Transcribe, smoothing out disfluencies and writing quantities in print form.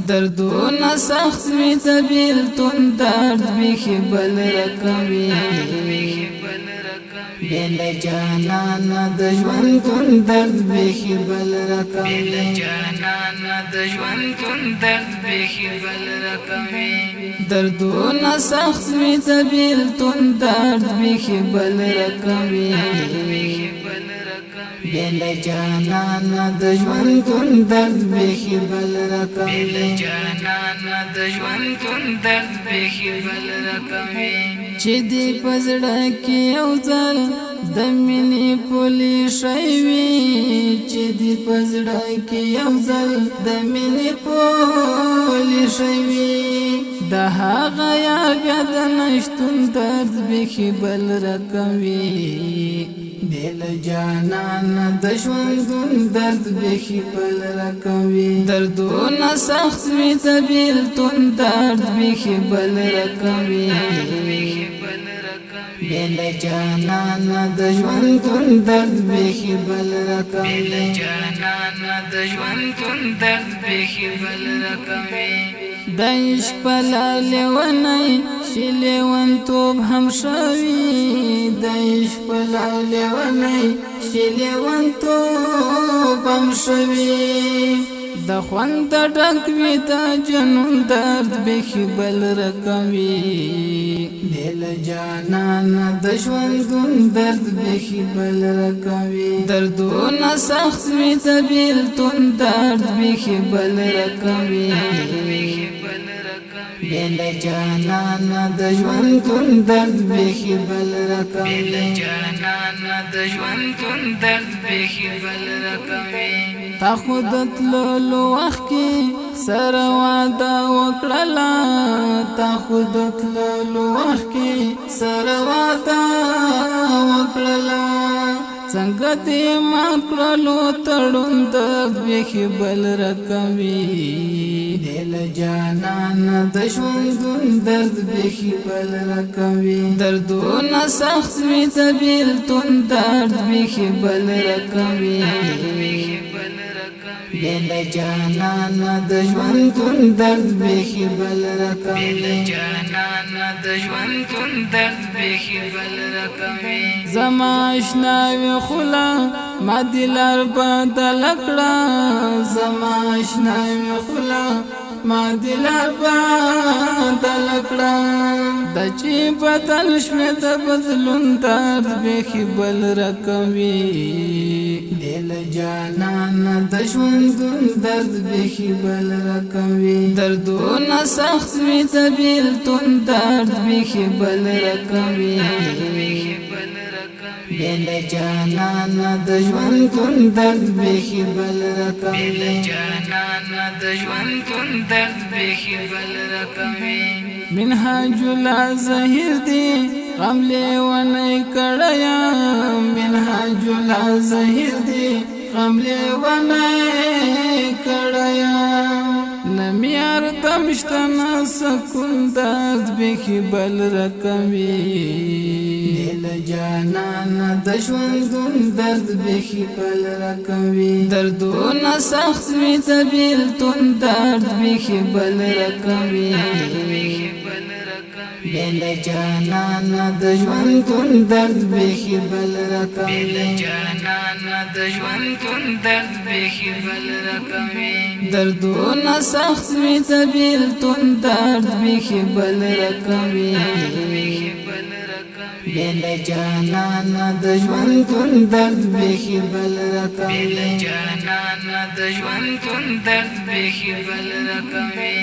دردونه سخت وي طبیل تون درد بیخي بل رقم وي بیل جانانا د ژوندون درد بیخي بل رقم وي بیل جانانا د ژوندون درد بیخي بل رقم وي دردونه سخت وي طبیل تون درد بیخي بل رقم وي بیل جانانا د ژوندون درد بیخي بل رقم وي بیل جانانا د ژوندون درد بیخي بل رقم وي چې دې پزړه کې یو ځل د مینې پولې شوی وي چې دې پزړه کې یو ځل د مینې پولې شوی وي د هغه یار بیا د نشتون درد بیخي بل رقم وي بیل جانانا د ژوندون درد بیخي بل رقم وي دردونه سخت وي طبیل تون درد بیخي بل رقم وي بیل جانانا د ژوندون درد بیخي بل رقم وي بیل جانانا د ژوندون درد بیخي بل رقم وي د عشق په لالې ونی چې لیونتوب هم شوي د عشق په لالې ونی چې لیونتوب هم شوي د خوند ډک وي د جنون درد بیخي بل رقم وي بیل جانانا د ژوندون درد بیخي بل رقم وي دردونه سخت وي طبیل تون درد بیخي بل رقم وي بیل جانانا د ژوندون درد بیخي بل رقم وي بیل جانانا د ژوندون درد بیخي بل رقم وي تا خود تللو وخت کې سره واده وکړله تا خود تللو وخت کې سره واده وکړله څنګه دې ما کړلو تړون درد بیخي بل رقم وي بیل جانانا د ژوندون درد بیخي بل رقم وي دردونه سخت وي طبیل تون درد بیخي بل رقم وي بیل جانانا د ژوندون درد بیخي بل رقم وي بیل جانانا د ژوندون درد بیخي بل رقم وي زما آشنا وي خلا ما دلار بدل کړه زما آشنا وي خلا ما دلار بدل کړه د چې بدل شوه د بدلون درد بیخي بل رقم وي بیل جانانا د ژوندون درد بیخي بل رقم وي دردونه سخت وي طبیل تون درد بیخي بل رقم وي بیل جانانا د ژوندون درد بیخي بل رقم وي بیل جانانا د ژوندون درد بیخي بل رقم وي منهاج الظاهر دی غم لیونی کړیا منهاج الظاهر دی غم لیونی کړیا نمیار تمشتنا سکون درد بیخي بل رقم وي بیل جانانا د ژوندون درد بیخي بل رقم وي دردونه سخت وي طبیل تون درد بیخي بل رقم وي بیل جانانا د ژوندون درد بیخي بل رقم وي بیل جانانا د ژوندون درد بیخي بل رقم وي دردونه سخت وي طبیل تون درد بیخي بل رقم وي بیل جانانا د ژوندون درد بیخي بل رقم وي بیل جانانا د ژوندون درد بیخي بل رقم وي